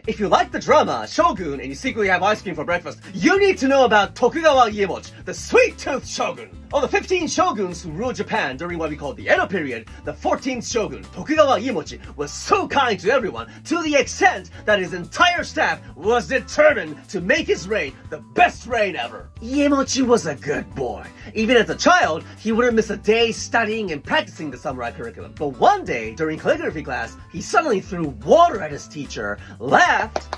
If you like the drama Shogun and you secretly have ice cream for breakfast, you need to know about Tokugawa Iemochi, the sweet-toothed shogun. Of the 15 shoguns who ruled Japan during what we call the Edo period, the 14th shogun, Tokugawa Iemochi, was so kind to everyone to the extent that his entire staff was determined to make his reign the best reign ever. Iemochi was a good boy. Even as a child, he wouldn't miss a day studying and practicing the samurai curriculum. But one day, during calligraphy class, he suddenly threw water at his teacher, laughed,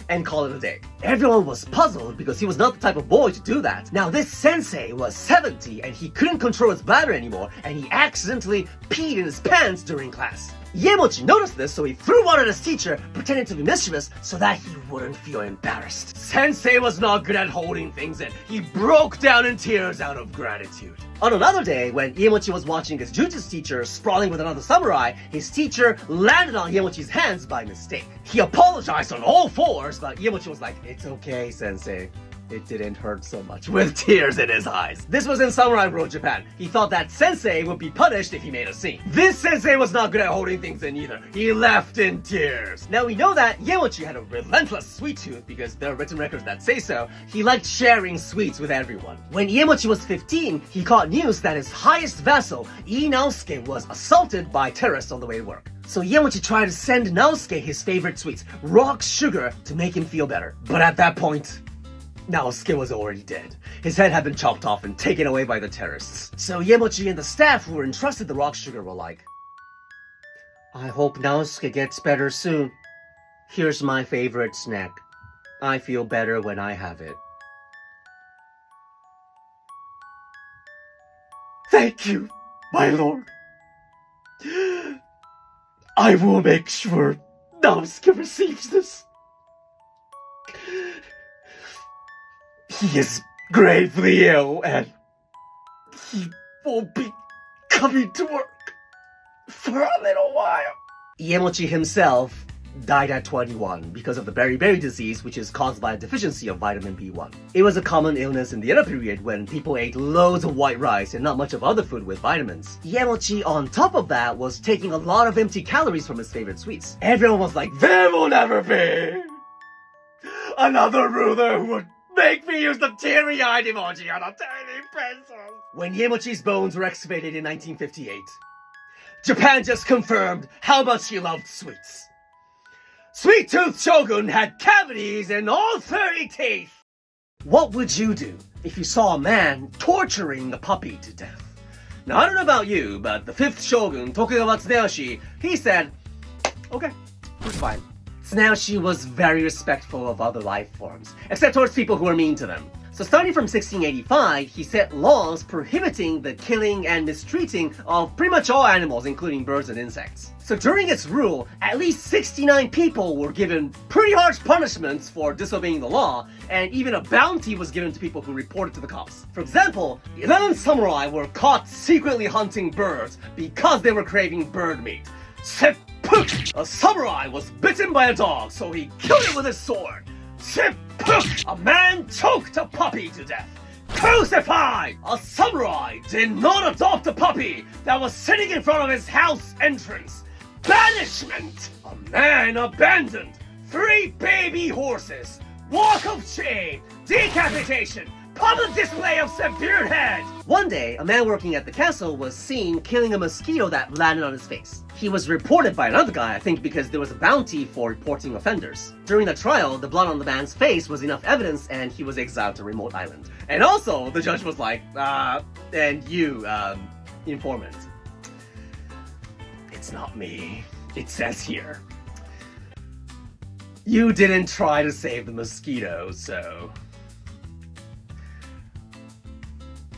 and called it a day. Everyone was puzzled because he was not the type of boy to do that. Now this sensei was 70 and he couldn't control his bladder anymore, and he accidentally peed in his pants during class. Iemochi noticed this, so he threw water at his teacher, pretending to be mischievous so that he wouldn't feel embarrassed. Sensei was not good at holding things in. He broke down in tears out of gratitude. On another day, when Iemochi was watching his jutsu teacher sprawling with another samurai, his teacher landed on Iemochi's hands by mistake. He apologized on all fours, but Iemochi was like, "It's okay, sensei. It didn't hurt so much," with tears in his eyes. This was in samurai ruled Japan. He thought that sensei would be punished if he made a scene. This sensei was not good at holding things in either. He left in tears. Now we know that Iemochi had a relentless sweet tooth because there are written records that say so. He liked sharing sweets with everyone. When Iemochi was 15, he caught news that his highest vassal, Ii Naosuke, was assaulted by terrorists on the way to work. So Iemochi tried to send Naosuke his favorite sweets, rock sugar, to make him feel better. But at that point, Naosuke was already dead. His head had been chopped off and taken away by the terrorists. So Iemochi and the staff who were entrusted the rock sugar were like, "I hope Naosuke gets better soon. Here's my favorite snack. I feel better when I have it." "Thank you, my lord. I will make sure Naosuke receives this. He is gravely ill and he won't be coming to work for a little while." Iemochi himself died at 21 because of the beriberi disease, which is caused by a deficiency of vitamin B1. It was a common illness in the Edo period when people ate loads of white rice and not much of other food with vitamins. Iemochi, on top of that, was taking a lot of empty calories from his favorite sweets. Everyone was like, "There will never be another ruler who would make me use the teary-eyed emoji on a tiny pencil." When Iemochi's bones were excavated in 1958, Japan just confirmed how much he loved sweets. Sweet-toothed Shogun had cavities in all 30 teeth. What would you do if you saw a man torturing a puppy to death? Now, I don't know about you, but the 5th Shogun, Tokugawa Tsuneyoshi, he said, "Okay, it's fine." Tsuneyoshi was very respectful of other life forms, except towards people who were mean to them. So starting from 1685, he set laws prohibiting the killing and mistreating of pretty much all animals, including birds and insects. So during its rule, at least 69 people were given pretty harsh punishments for disobeying the law, and even a bounty was given to people who reported to the cops. For example, 11 samurai were caught secretly hunting birds because they were craving bird meat. Seppuku! A samurai was bitten by a dog, so he killed it with his sword. Seppuku! A man choked a puppy to death. Crucified! A samurai did not adopt a puppy that was sitting in front of his house entrance. Banishment! A man abandoned 3 baby horses. Walk of shame! Decapitation! Public display of severed head! One day, a man working at the castle was seen killing a mosquito that landed on his face. He was reported by another guy, I think because there was a bounty for reporting offenders. During the trial, the blood on the man's face was enough evidence and he was exiled to a remote island. And also, the judge was like, and you, informant. It's not me. It says here. You didn't try to save the mosquito, so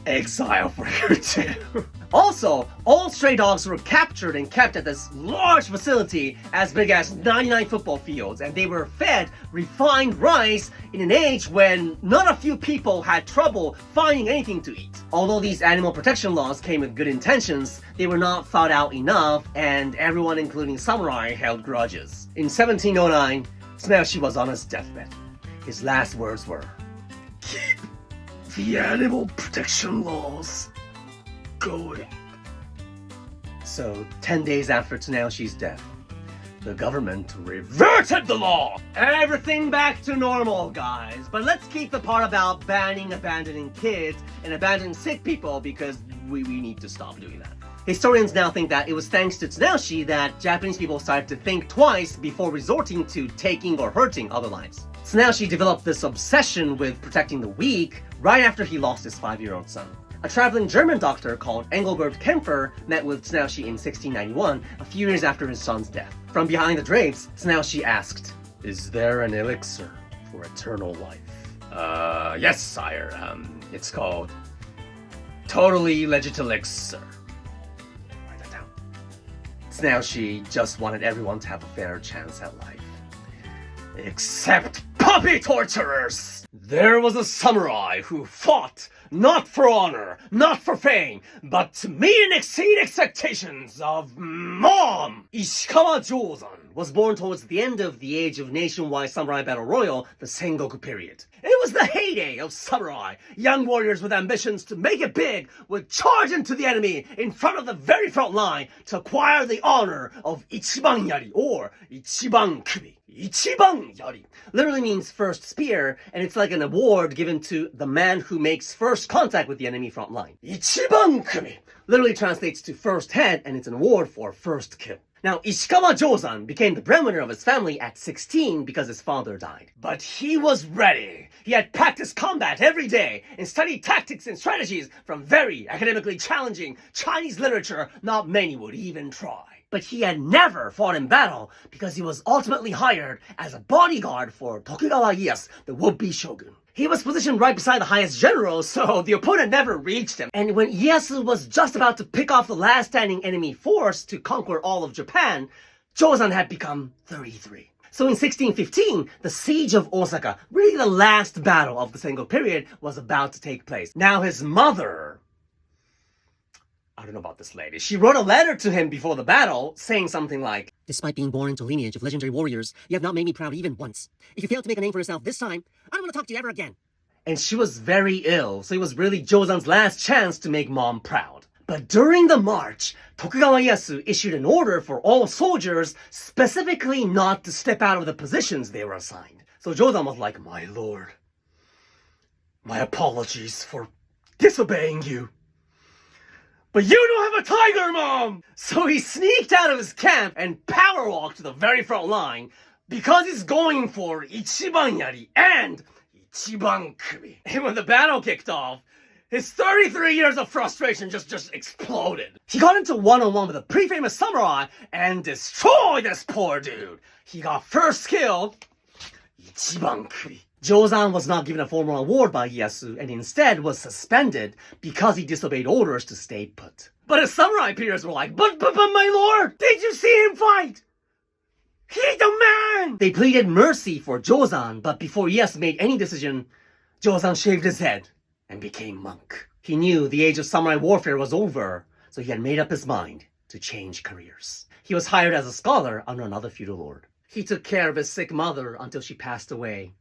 exile for you too. Also, all stray dogs were captured and kept at this large facility as big as 99 football fields, and they were fed refined rice in an age when not a few people had trouble finding anything to eat. Although these animal protection laws came with good intentions, they were not thought out enough, and everyone, including samurai, held grudges. In 1709, Tsuneyoshi was on his deathbed. His last words were, "Keep the animal protection laws going." So, 10 days after Tsuneyoshi's death, the government reverted the law. Everything back to normal, guys. But let's keep the part about banning abandoning kids and abandoning sick people because we need to stop doing that. Historians now think that it was thanks to Tsunayoshi that Japanese people started to think twice before resorting to taking or hurting other lives. Tsunayoshi developed this obsession with protecting the weak right after he lost his 5-year-old son. A traveling German doctor called Engelbert Kempfer met with Tsunayoshi in 1691, a few years after his son's death. From behind the drapes, Tsunayoshi asked, "Is there an elixir for eternal life?" Yes, sire. It's called Totally Legit Elixir. Write that down. Tsunayoshi just wanted everyone to have a fair chance at life. Except puppy torturers! There was a samurai who fought not for honor, not for fame, but to meet and exceed expectations of Mom! Ishikawa Jozan was born towards the end of the age of nationwide samurai battle royal, the Sengoku Period. It was the heyday of samurai. Young warriors with ambitions to make it big would charge into the enemy in front of the very front line to acquire the honor of Ichiban Yari, or Ichiban Kubi. Ichiban Yari literally means first spear, and it's like an award given to the man who makes first contact with the enemy front line. Ichiban Kubi literally translates to first head, and it's an award for first kill. Now, Ishikawa Jozan became the breadwinner of his family at 16 because his father died. But he was ready. He had practiced combat every day and studied tactics and strategies from very academically challenging Chinese literature not many would even try. But he had never fought in battle because he was ultimately hired as a bodyguard for Tokugawa Ieyasu, the would-be shogun. He was positioned right beside the highest general, so the opponent never reached him. And when Ieyasu was just about to pick off the last standing enemy force to conquer all of Japan, Jozan had become 33. So in 1615, the siege of Osaka, really the last battle of the Sengoku period, was about to take place. Now his mother, I don't know about this lady, she wrote a letter to him before the battle saying something like, "Despite being born into a lineage of legendary warriors, you have not made me proud even once. If you fail to make a name for yourself this time, I don't want to talk to you ever again." And she was very ill, so it was really Jozan's last chance to make mom proud. But during the march, Tokugawa Ieyasu issued an order for all soldiers specifically not to step out of the positions they were assigned. So Jozan was like, "My lord, my apologies for disobeying you. But you don't have a tiger, Mom!" So he sneaked out of his camp and power walked to the very front line because he's going for Ichiban Yari and Ichiban Kubi. And when the battle kicked off, his 33 years of frustration just exploded. He got into one-on-one with a pretty famous samurai and destroyed this poor dude. He got first kill, Ichiban Kubi. Jozan was not given a formal award by Ieyasu and instead was suspended because he disobeyed orders to stay put. But his samurai peers were like, but my lord, did you see him fight? He's the man! They pleaded mercy for Jozan, but before Ieyasu made any decision, Jozan shaved his head and became monk. He knew the age of samurai warfare was over, so he had made up his mind to change careers. He was hired as a scholar under another feudal lord. He took care of his sick mother until she passed away.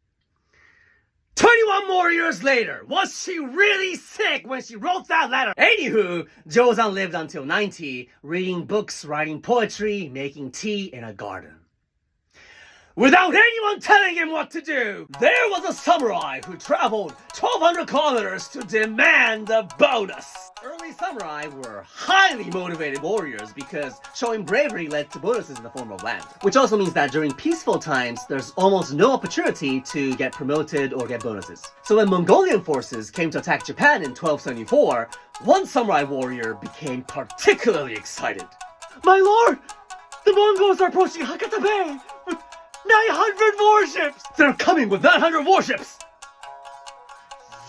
21 more years later, was she really sick when she wrote that letter? Anywho, Jozan lived until 90, reading books, writing poetry, making tea in a garden. Without anyone telling him what to do, there was a samurai who traveled 1,200 kilometers to demand a bonus. Early samurai were highly motivated warriors because showing bravery led to bonuses in the form of land. Which also means that during peaceful times, there's almost no opportunity to get promoted or get bonuses. So when Mongolian forces came to attack Japan in 1274, one samurai warrior became particularly excited. "My lord, the Mongols are approaching Hakata Bay with 900 warships! They're coming with 900 warships!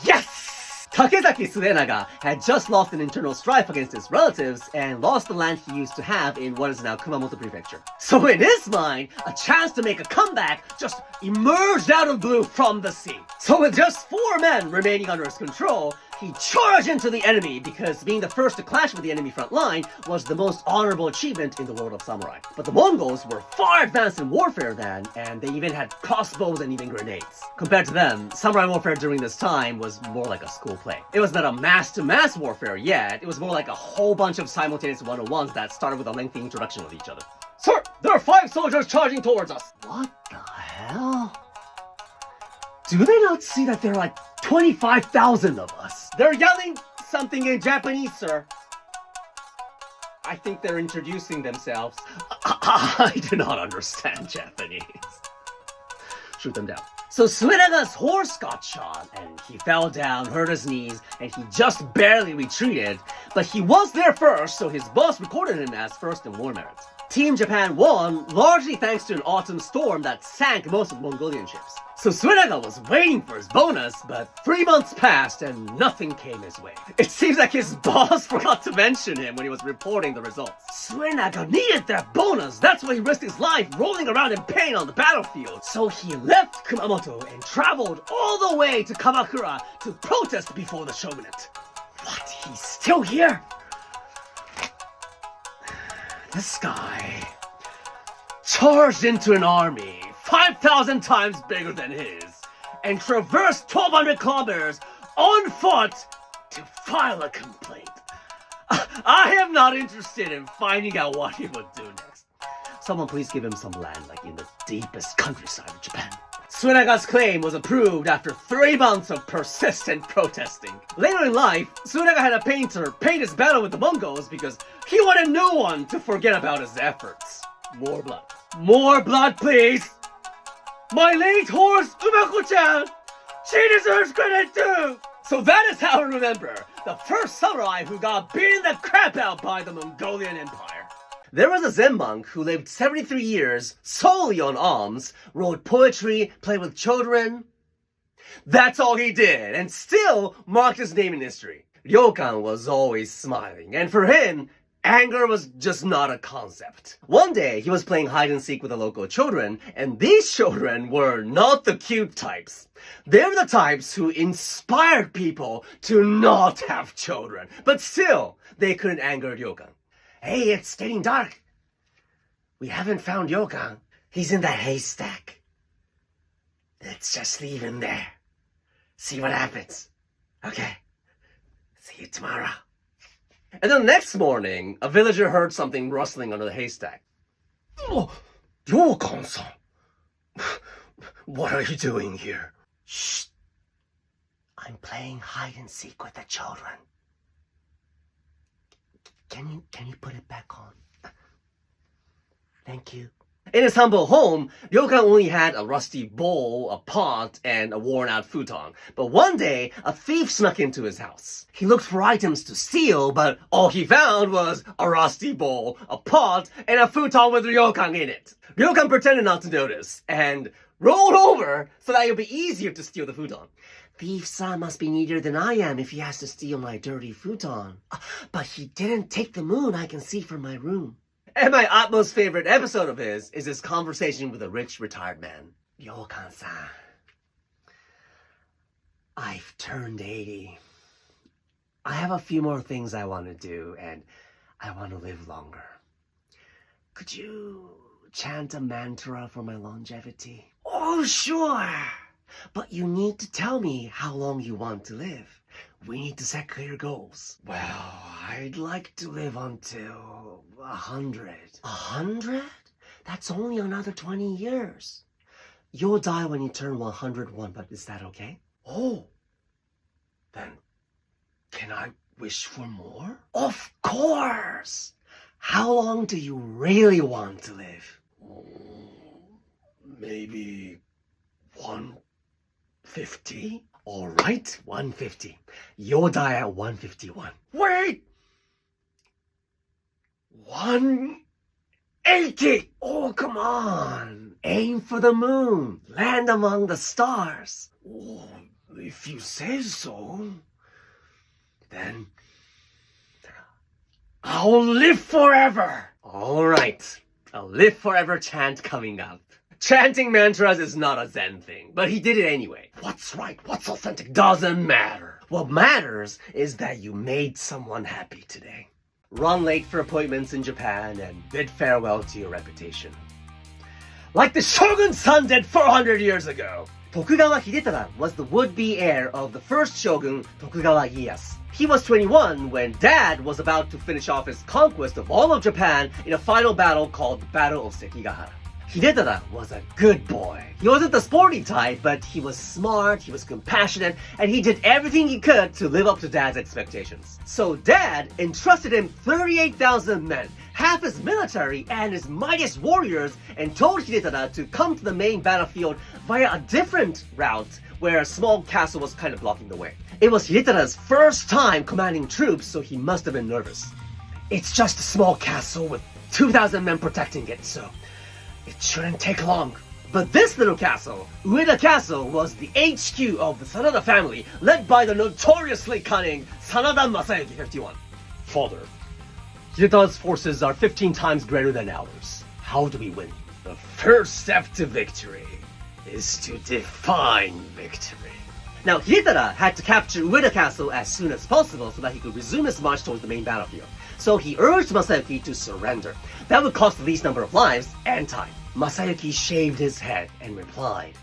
Yes!" Takezaki Suenaga had just lost an internal strife against his relatives and lost the land he used to have in what is now Kumamoto Prefecture. So in his mind, a chance to make a comeback just emerged out of blue from the sea. So with just 4 men remaining under his control, he charged into the enemy because being the first to clash with the enemy front line was the most honorable achievement in the world of samurai. But the Mongols were far advanced in warfare then, and they even had crossbows and even grenades. Compared to them, samurai warfare during this time was more like a school play. It was not a mass-to-mass warfare yet, it was more like a whole bunch of simultaneous one-on-ones that started with a lengthy introduction with each other. Sir, there are 5 soldiers charging towards us. What the hell? Do they not see that there are like 25,000 of us? They're yelling something in Japanese, sir. I think they're introducing themselves. I do not understand Japanese. Shoot them down. So Suenaga's horse got shot, and he fell down, hurt his knees, and he just barely retreated. But he was there first, so his boss recorded him as first in war merit. Team Japan won, largely thanks to an autumn storm that sank most of Mongolian ships. So Suenaga was waiting for his bonus, but 3 months passed and nothing came his way. It seems like his boss forgot to mention him when he was reporting the results. Suenaga needed that bonus, that's why he risked his life rolling around in pain on the battlefield. So he left Kumamoto and traveled all the way to Kamakura to protest before the shogunate. What? He's still here? This guy charged into an army 5,000 times bigger than his and traversed 1,200 kilometers on foot to file a complaint. I am not interested in finding out what he would do next. Someone please give him some land, like in the deepest countryside of Japan. Suenaga's claim was approved after 3 months of persistent protesting. Later in life, Suenaga had a painter paint his battle with the Mongols because he wanted no one to forget about his efforts. More blood. More blood, please! My late horse, Umako-chan! She deserves credit too! So that is how I remember the first samurai who got beaten the crap out by the Mongolian Empire. There was a Zen monk who lived 73 years solely on alms, wrote poetry, played with children. That's all he did, and still marked his name in history. Ryokan was always smiling, and for him, anger was just not a concept. One day, he was playing hide and seek with the local children, and these children were not the cute types. They were the types who inspired people to not have children, but still, they couldn't anger Ryokan. Hey, it's getting dark. We haven't found Ryokan. He's in that haystack. Let's just leave him there. See what happens. Okay. See you tomorrow. And then the next morning, a villager heard something rustling under the haystack. Oh, Ryokan-san. What are you doing here? Shh. I'm playing hide and seek with the children. Can you put it back on? Thank you. In his humble home, Ryokan only had a rusty bowl, a pot, and a worn-out futon. But one day, a thief snuck into his house. He looked for items to steal, but all he found was a rusty bowl, a pot, and a futon with Ryokan in it. Ryokan pretended not to notice, and rolled over so that it would be easier to steal the futon. Thief-san must be neater than I am if he has to steal my dirty futon. But he didn't take the moon I can see from my room. And my utmost favorite episode of his is his conversation with a rich retired man. Ryokan-san, I've turned 80. I have a few more things I want to do, and I want to live longer. Could you chant a mantra for my longevity? Oh, sure. But you need to tell me how long you want to live. We need to set clear goals. Well, I'd like to live until 100. 100? That's only another 20 years. You'll die when you turn 101, but is that okay? Oh, then can I wish for more? Of course! How long do you really want to live? Maybe 150? All right, 150. You'll die at 151. Wait! 180! Oh, come on. Aim for the moon. Land among the stars. Oh, if you say so, then I'll live forever. All right, a live forever chant coming up. Chanting mantras is not a Zen thing, but he did it anyway. What's right, what's authentic doesn't matter. What matters is that you made someone happy today. Run late for appointments in Japan and bid farewell to your reputation. Like the Shogun's son did 400 years ago. Tokugawa Hidetada was the would-be heir of the first shogun, Tokugawa Ieyasu. He was 21 when Dad was about to finish off his conquest of all of Japan in a final battle called the Battle of Sekigahara. Hidetada was a good boy. He wasn't the sporty type, but he was smart, he was compassionate, and he did everything he could to live up to Dad's expectations. So Dad entrusted him 38,000 men, half his military and his mightiest warriors, and told Hidetada to come to the main battlefield via a different route where a small castle was kind of blocking the way. It was Hidetada's first time commanding troops, so he must have been nervous. It's just a small castle with 2,000 men protecting it, so it shouldn't take long. But this little castle, Ueda Castle, was the HQ of the Sanada family, led by the notoriously cunning Sanada Masayuki 51. Father, Hidetada's forces are 15 times greater than ours. How do we win? The first step to victory is to define victory. Now, Hidetada had to capture Ueda Castle as soon as possible so that he could resume his march towards the main battlefield. So he urged Masayuki to surrender. That would cost the least number of lives and time. Masayuki shaved his head and replied,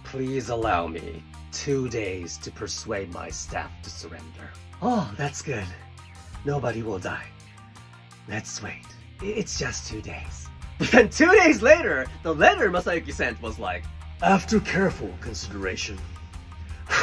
"Please allow me 2 days to persuade my staff to surrender." "Oh, that's good. Nobody will die. Let's wait. It's just 2 days." But then 2 days later, the letter Masayuki sent was like, "After careful consideration,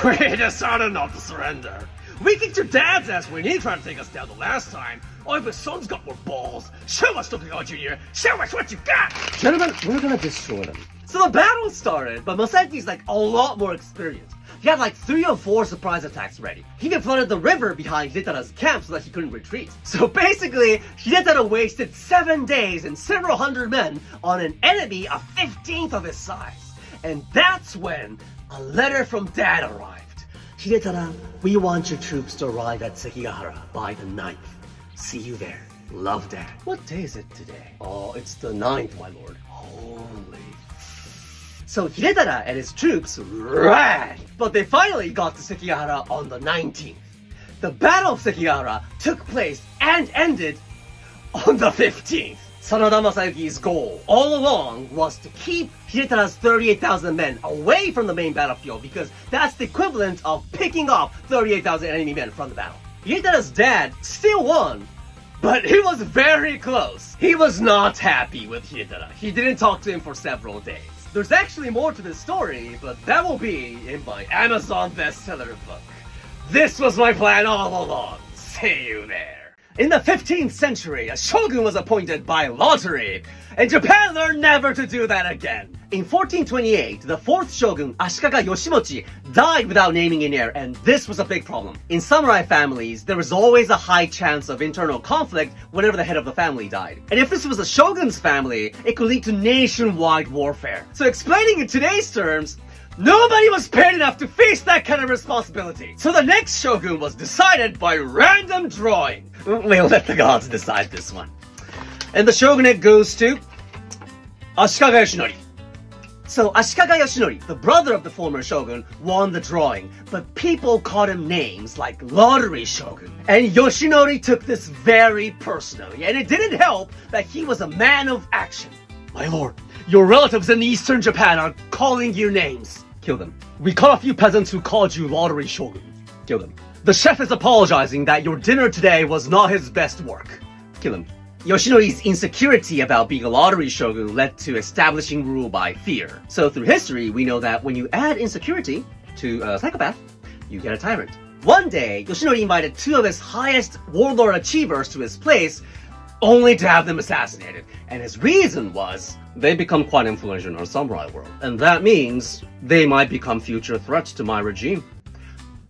we decided not to surrender. We kicked your dad's ass when he tried to take us down the last time. Oh, if his son's got more balls. Show us, Tokugawa Jr. Show us what you got. Gentlemen, we're gonna destroy them." So the battle started, but Masayuki's like a lot more experienced. He had like 3 or 4 surprise attacks ready. He even flooded the river behind Hidetada's camp so that he couldn't retreat. So basically, Hidetada wasted 7 days and several hundred men on an enemy a 15th of his size. And that's when a letter from Dad arrived. "Hidetada, we want your troops to arrive at Sekigahara by the 9th. See you there. Love, Dad." What day is it today? Oh, it's the 9th, my lord. Holy. So Hidetada and his troops ran, but they finally got to Sekigahara on the 19th. The Battle of Sekigahara took place and ended on the 15th. Sanada Masayuki's goal all along was to keep Hidetada's 38,000 men away from the main battlefield because that's the equivalent of picking off 38,000 enemy men from the battle. Hidetada's dad still won, but he was very close. He was not happy with Hidetada. He didn't talk to him for several days. There's actually more to this story, but that will be in my Amazon bestseller book. This was my plan all along. See you there. In the 15th century, a shogun was appointed by lottery, and Japan learned never to do that again. In 1428, the 4th shogun, Ashikaga Yoshimochi, died without naming an heir, and this was a big problem. In samurai families, there was always a high chance of internal conflict whenever the head of the family died. And if this was a shogun's family, it could lead to nationwide warfare. So explaining in today's terms, nobody was paid enough to face that kind of responsibility. So the next shogun was decided by random drawing. We'll let the gods decide this one. And the shogunate goes to Ashikaga Yoshinori. So Ashikaga Yoshinori, the brother of the former shogun, won the drawing, but people called him names like Lottery Shogun. And Yoshinori took this very personally, and it didn't help that he was a man of action. "My lord, your relatives in eastern Japan are calling you names." "Kill them." "We caught a few peasants who called you Lottery Shogun." "Kill them." "The chef is apologizing that your dinner today was not his best work." "Kill him." Yoshinori's insecurity about being a lottery shogun led to establishing rule by fear. So through history, we know that when you add insecurity to a psychopath, you get a tyrant. One day, Yoshinori invited 2 of his highest warlord achievers to his place, only to have them assassinated. And his reason was, they become quite influential in our samurai world. And that means they might become future threats to my regime.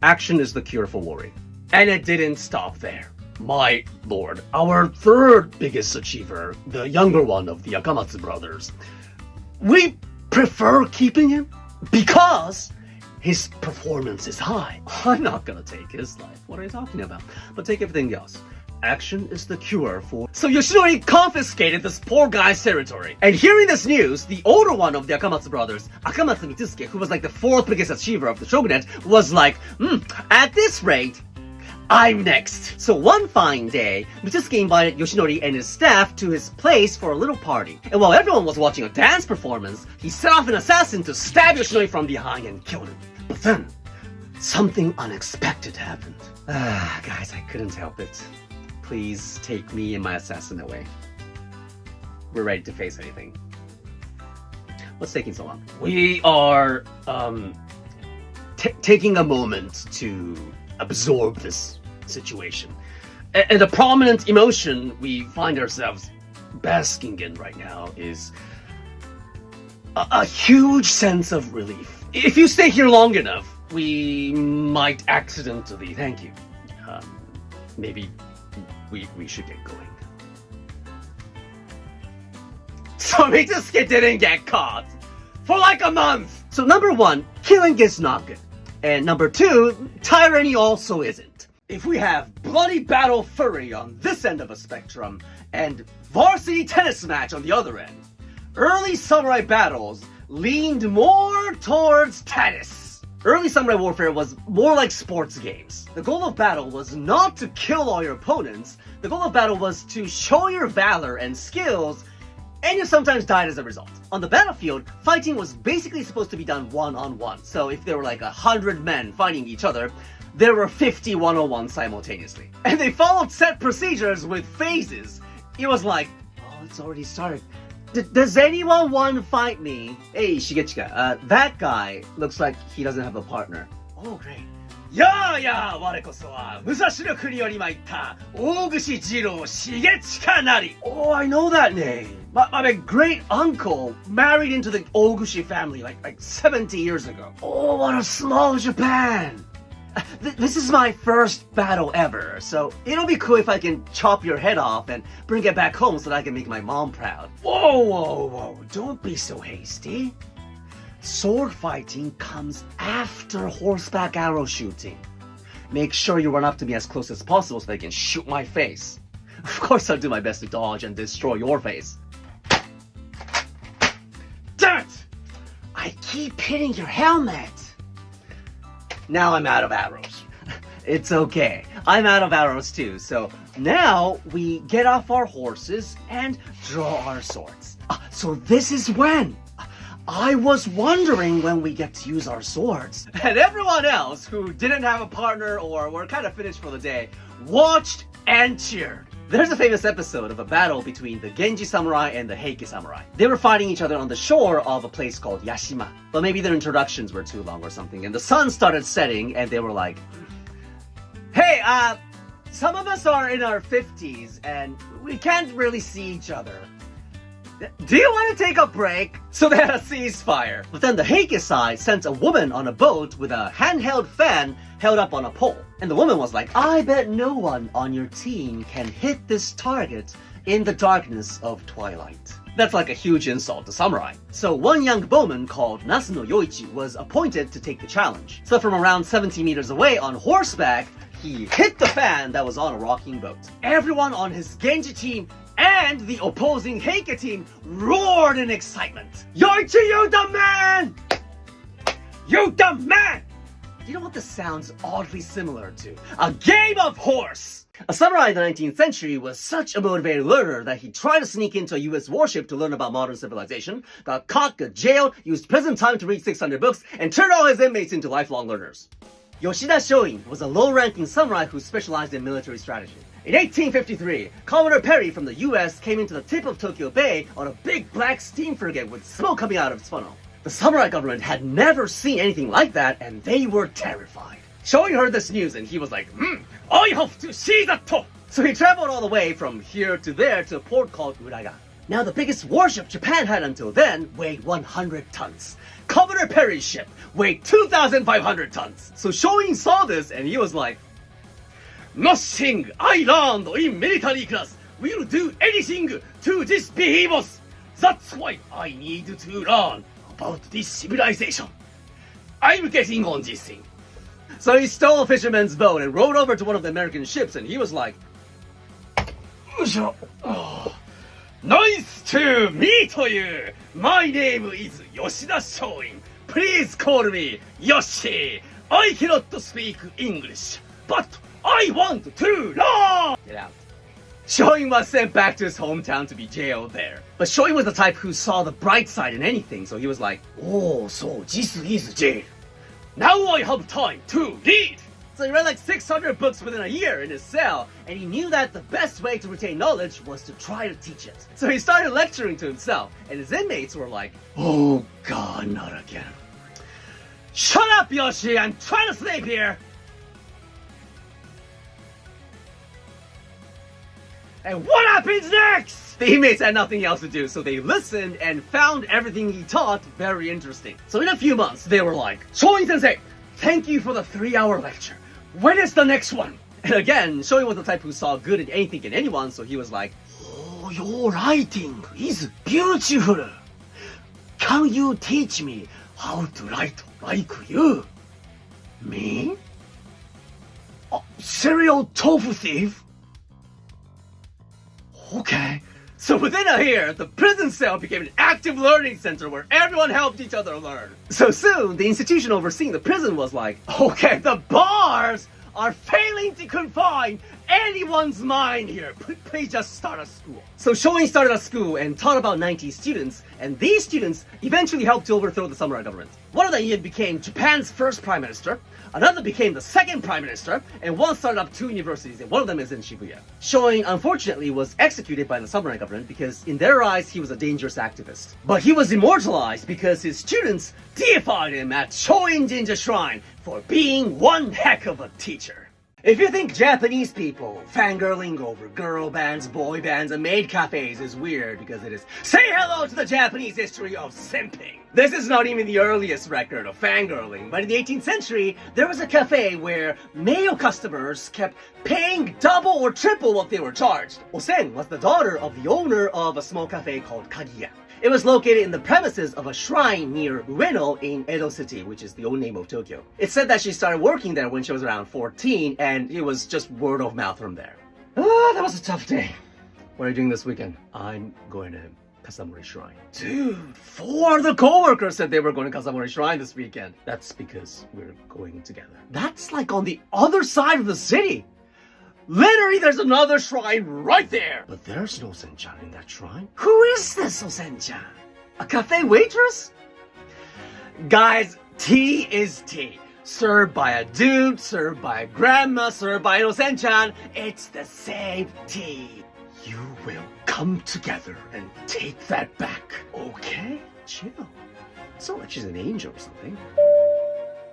Action is the cure for worry. And it didn't stop there. My lord, our 3rd biggest achiever, the younger one of the Akamatsu brothers, we prefer keeping him because his performance is high. I'm not gonna take his life. What are you talking about? But take everything else. Action is the cure for... So Yoshinori confiscated this poor guy's territory. And hearing this news, the older one of the Akamatsu brothers, Akamatsu Mitsusuke, who was like the 4th biggest achiever of the shogunate, was like, at this rate, I'm next. So one fine day, Mitsusuke invited Yoshinori and his staff to his place for a little party. And while everyone was watching a dance performance, he set off an assassin to stab Yoshinori from behind and kill him. But then, something unexpected happened. Guys, I couldn't help it. Please take me and my assassin away. We're ready to face anything. What's taking so long? We are, taking a moment to absorb this situation. And the prominent emotion we find ourselves basking in right now is a huge sense of relief. If you stay here long enough, we might accidentally, thank you. Maybe we should get going. So Mitsusuke didn't get caught for like a month. So number one, killing is not good. And number two, tyranny also isn't. If we have bloody battle fury on this end of a spectrum and varsity tennis match on the other end, early samurai battles leaned more towards tennis. Early samurai warfare was more like sports games. The goal of battle was not to kill all your opponents. The goal of battle was to show your valor and skills, and you sometimes died as a result. On the battlefield, fighting was basically supposed to be done one-on-one. So if there were like 100 men fighting each other, there were 50 1-on-1 simultaneously. And they followed set procedures with phases. It was like, oh, it's already started. Does anyone want to fight me? Hey, Shigechika, that guy looks like he doesn't have a partner. Oh, great. Yeah, 我こそは武蔵の国より参った大串次郎重親なり. Oh, I know that name. My great uncle married into the Ogushi family like 70 years ago. Oh, what a small Japan. This is my first battle ever, so it'll be cool if I can chop your head off and bring it back home so that I can make my mom proud. Whoa, don't be so hasty. Sword fighting comes after horseback arrow shooting. Make sure you run up to me as close as possible so they can shoot my face. Of course I'll do my best to dodge and destroy your face. Damn it! I keep hitting your helmet. Now I'm out of arrows. It's okay. I'm out of arrows too. So now we get off our horses and draw our swords. So this is when. I was wondering when we get to use our swords. And everyone else who didn't have a partner or were kind of finished for the day watched and cheered. There's a famous episode of a battle between the Genji samurai and the Heike samurai. They were fighting each other on the shore of a place called Yashima. But maybe their introductions were too long or something, and the sun started setting, and they were like, hey, some of us are in our 50s, and we can't really see each other. Do you want to take a break? So they had a ceasefire. But then the Heike side sent a woman on a boat with a handheld fan held up on a pole. And the woman was like, I bet no one on your team can hit this target in the darkness of twilight. That's like a huge insult to samurai. So one young bowman called Nasuno Yoichi was appointed to take the challenge. So from around 70 meters away on horseback, he hit the fan that was on a rocking boat. Everyone on his Genji team and the opposing Heike team roared in excitement. Yoichi, you the man! You the man! You know what this sounds oddly similar to? A game of horse! A samurai in the 19th century was such a motivated learner that he tried to sneak into a US warship to learn about modern civilization, got caught, got jailed, used prison time to read 600 books, and turned all his inmates into lifelong learners. Yoshida Shoin was a low-ranking samurai who specialized in military strategy. In 1853, Commodore Perry from the US came into the tip of Tokyo Bay on a big black steam frigate with smoke coming out of its funnel. The samurai government had never seen anything like that, and they were terrified. Shoin heard this news and he was like, I have to see that! So he traveled all the way from here to there to a port called Uraga. Now the biggest warship Japan had until then weighed 100 tons. Commodore Perry's ship weighed 2,500 tons. So Shoin saw this and he was like, nothing I learned in military class will do anything to this behemoth. That's why I need to learn about this civilization. I'm getting on this thing. So he stole a fisherman's boat and rowed over to one of the American ships and he was like, oh, nice to meet you. My name is Yoshida Shoin. Please call me Yoshi. I cannot speak English, but I want to learn! Get out. Shoin was sent back to his hometown to be jailed there. But Shoin was the type who saw the bright side in anything, so he was like, oh, so this is jail. Now I have time to read! So he read like 600 books within a year in his cell, and he knew that the best way to retain knowledge was to try to teach it. So he started lecturing to himself, and his inmates were like, oh god, not again. Shut up, Yoshi, I'm trying to sleep here! And what happens next? The inmates had nothing else to do, so they listened and found everything he taught very interesting. So in a few months, they were like, Shoin sensei, thank you for the 3-hour lecture. When is the next one? And again, Shoin was the type who saw good in anything and anyone, so he was like, oh, your writing is beautiful. Can you teach me how to write like you? Me? A serial tofu thief? Okay. So within a year, the prison cell became an active learning center where everyone helped each other learn. So soon, the institution overseeing the prison was like, okay, the bars are failing to confine anyone's mind here. Please just start a school. So Shoin started a school and taught about 90 students, and these students eventually helped to overthrow the samurai government. One of them even became Japan's first prime minister, another became the second prime minister, and one started up 2 universities, and one of them is in Shibuya. Shoin, unfortunately, was executed by the samurai government because in their eyes he was a dangerous activist. But he was immortalized because his students deified him at Shoin Jinja Shrine for being one heck of a teacher. If you think Japanese people fangirling over girl bands, boy bands, and maid cafes is weird because it is, say hello to the Japanese history of simping. This is not even the earliest record of fangirling, but in the 18th century, there was a cafe where male customers kept paying double or triple what they were charged. Osen was the daughter of the owner of a small cafe called Kagiya. It was located in the premises of a shrine near Ueno in Edo City, which is the old name of Tokyo. It said that she started working there when she was around 14, and it was just word of mouth from there. Ah, that was a tough day. What are you doing this weekend? I'm going to Kasamori Shrine. Dude, 4 of the coworkers said they were going to Kasamori Shrine this weekend. That's because we're going together. That's like on the other side of the city. Literally, there's another shrine right there! But there's no Osen-chan in that shrine. Who is this Osen-chan? A cafe waitress? Guys, tea is tea. Served by a dude, served by a grandma, served by an Osen-chan. It's the same tea. You will come together and take that back. Okay? Chill. It's not like she's an angel or something.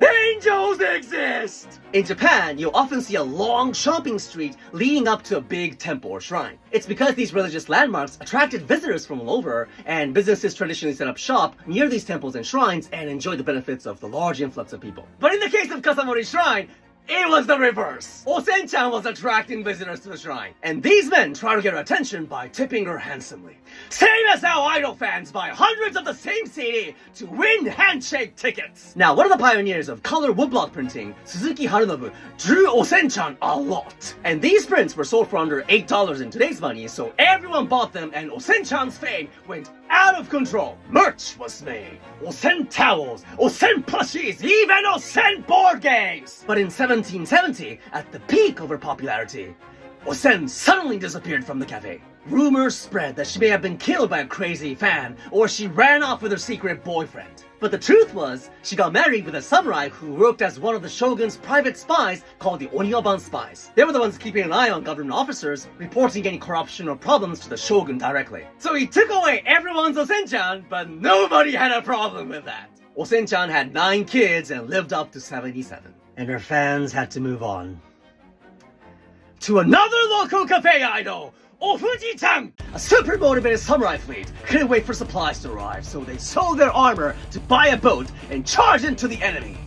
Angels exist! In Japan, you'll often see a long shopping street leading up to a big temple or shrine. It's because these religious landmarks attracted visitors from all over, and businesses traditionally set up shop near these temples and shrines and enjoy the benefits of the large influx of people. But in the case of Kasamori Shrine, it was the reverse. Osen-chan was attracting visitors to the shrine, and these men try to get her attention by tipping her handsomely. Same as how idol fans buy hundreds of the same CD to win handshake tickets. Now, one of the pioneers of color woodblock printing, Suzuki Harunobu, drew Osen-chan a lot. And these prints were sold for under $8 in today's money, so everyone bought them, and Osen-chan's fame went out of control. Merch was made. Osen towels, Osen plushies, even Osen board games. But in 1770, at the peak of her popularity, Osen suddenly disappeared from the cafe. Rumors spread that she may have been killed by a crazy fan, or she ran off with her secret boyfriend. But the truth was, she got married with a samurai who worked as one of the Shogun's private spies called the Onyoban spies. They were the ones keeping an eye on government officers, reporting any corruption or problems to the Shogun directly. So he took away everyone's Osen-chan, but nobody had a problem with that. Osen-chan had 9 kids and lived up to 77. And her fans had to move on to another local cafe idol, Ofuji-chan! A super motivated samurai fleet couldn't wait for supplies to arrive, so they sold their armor to buy a boat and charge into the enemy.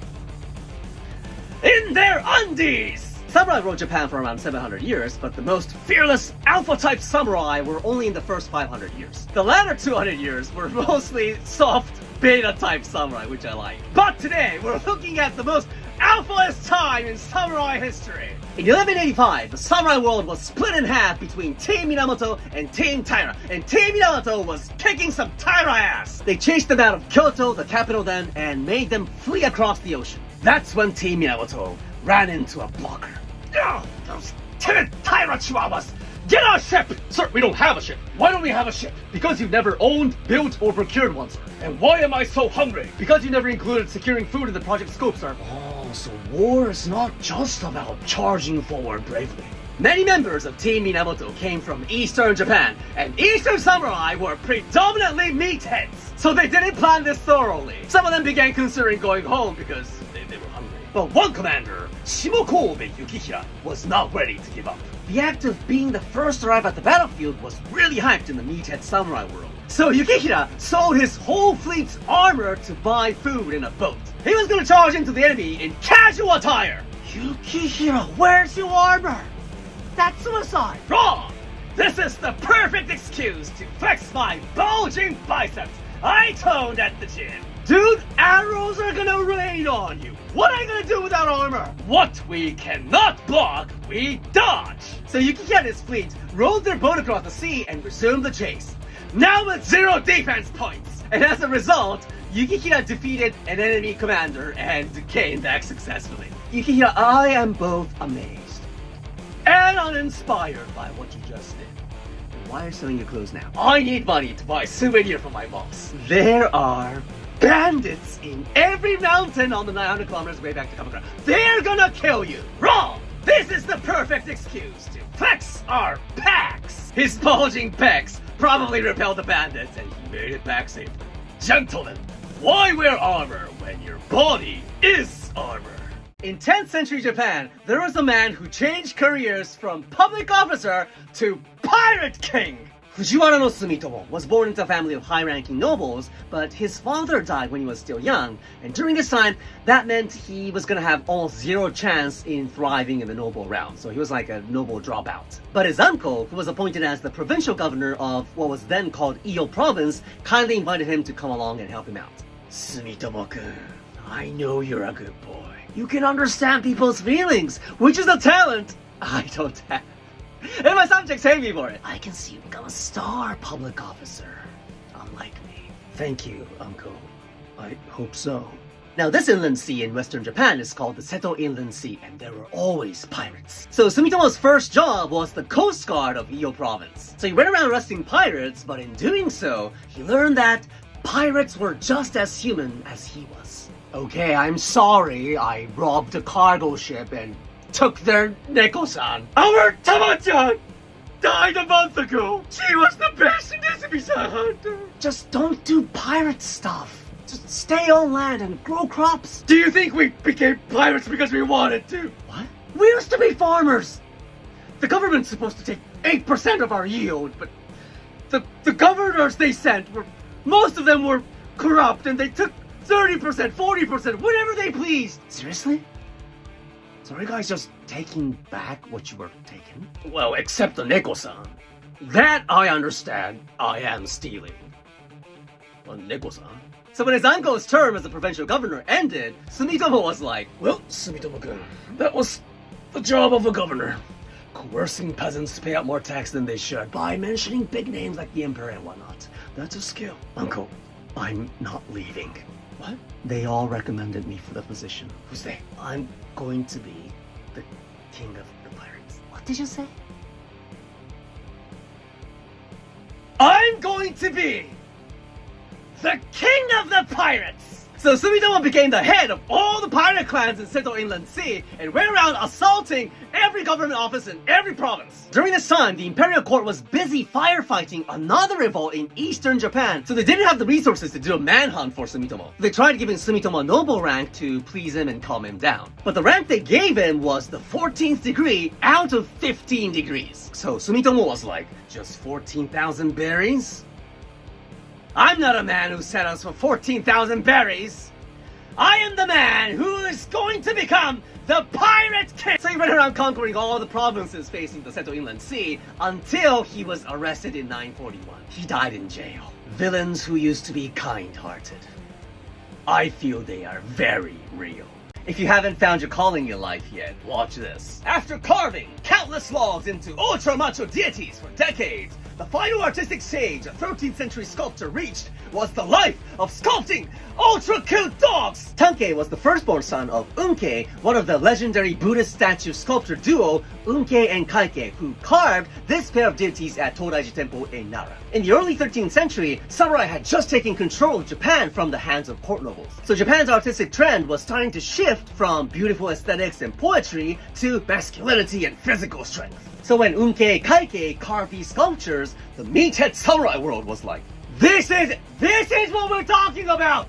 In their undies! Samurai ruled Japan for around 700 years, but the most fearless alpha-type samurai were only in the first 500 years. The latter 200 years were mostly soft beta-type samurai, which I like. But today, we're looking at the most alphaest time in samurai history. In 1185, the samurai world was split in half between Team Minamoto and Team Taira, and Team Minamoto was kicking some Taira ass! They chased them out of Kyoto, the capital then, and made them flee across the ocean. That's when Team Minamoto ran into a blocker. Ugh, those timid Tyra Chihuahuas! Get our ship! Sir, we don't have a ship. Why don't we have a ship? Because you've never owned, built, or procured one, sir. And why am I so hungry? Because you never included securing food in the project scope, sir. Oh, so war is not just about charging forward bravely. Many members of Team Minamoto came from Eastern Japan, and Eastern samurai were predominantly meatheads. So they didn't plan this thoroughly. Some of them began considering going home because they were hungry. But one commander, Shimokobe Yukihira, was not ready to give up. The act of being the first to arrive at the battlefield was really hyped in the meathead samurai world. So Yukihira sold his whole fleet's armor to buy food in a boat. He was gonna charge into the enemy in casual attire. Yukihira, where's your armor? That's suicide! Wrong! This is the perfect excuse to flex my bulging biceps I toned at the gym. Dude, arrows are gonna rain on you. What are you gonna do without armor? What we cannot block, we dodge. So Yukihira and his fleet rowed their boat across the sea and resumed the chase. Now with 0 defense points. And as a result, Yukihira defeated an enemy commander and came back successfully. Yukihira, I am both amazed and uninspired by what you just did. Why are you selling your clothes now? I need money to buy a souvenir for my boss. There are bandits in every mountain on the 900 kilometers way back to Kamakura. They're gonna kill you. Wrong! This is the perfect excuse to flex our pecs. His bulging pecs probably repelled the bandits and he made it back safely. Gentlemen, why wear armor when your body is armor? In 10th century Japan, there was a man who changed careers from public officer to pirate king. Fujiwara no Sumitomo was born into a family of high-ranking nobles, but his father died when he was still young, and during this time, that meant he was gonna have almost 0 chance in thriving in the noble realm, so he was like a noble dropout. But his uncle, who was appointed as the provincial governor of what was then called Edo province, kindly invited him to come along and help him out. Sumitomo-kun, I know you're a good boy. You can understand people's feelings, which is a talent I don't have. And my subjects hate me for it. I can see you become a star public officer, unlike me. Thank you, uncle. I hope so. Now this inland sea in western Japan is called the Seto Inland Sea, and there were always pirates. So Sumitomo's first job was the Coast Guard of Edo province. So he went around arresting pirates, but in doing so, he learned that pirates were just as human as he was. Okay, I'm sorry, I robbed a cargo ship and took their Neko-san. Our Tama-chan died a month ago. She was the best Nezumi-san. Just don't do pirate stuff. Just stay on land and grow crops. Do you think we became pirates because we wanted to? What? We used to be farmers. The government's supposed to take 8% of our yield, but the governors they sent were, most of them were corrupt, and they took 30%, 40%, whatever they pleased. Seriously? So are you guys just taking back what you were taking? Well, except the Neko-san. That I understand I am stealing. Well, Neko-san. So when his uncle's term as the provincial governor ended, Sumitomo was like, well, Sumitomo-kun, that was the job of a governor. Coercing peasants to pay out more tax than they should by mentioning big names like the emperor and whatnot. That's a skill. Uncle, I'm not leaving. What? They all recommended me for the position. Who's they? I'm going to be the king of the pirates. What did you say? I'm going to be the king of the pirates! So Sumitomo became the head of all the pirate clans in Seto Inland Sea and went around assaulting every government office in every province. During this time, the imperial court was busy firefighting another revolt in eastern Japan, so they didn't have the resources to do a manhunt for Sumitomo. They tried giving Sumitomo a noble rank to please him and calm him down. But the rank they gave him was the 14th degree out of 15 degrees. So Sumitomo was like, just 14,000 berries? I'm not a man who settles for 14,000 berries. I am the man who is going to become the pirate king. So he went around conquering all the provinces facing the Seto Inland Sea until he was arrested in 941. He died in jail. Villains who used to be kind-hearted. I feel they are very real. If you haven't found your calling in life yet, watch this. After carving countless logs into ultra macho deities for decades, the final artistic stage a 13th century sculptor reached was the life of sculpting ultra cute dogs! Tankei was the firstborn son of Unkei, one of the legendary Buddhist statue sculptor duo Unkei and Kaikei, who carved this pair of deities at Todaiji Temple in Nara. In the early 13th century, samurai had just taken control of Japan from the hands of court nobles. So Japan's artistic trend was starting to shift from beautiful aesthetics and poetry to masculinity and physical strength. So when Unkei Kaikei carved these sculptures, the meathead samurai world was like, This is what we're talking about!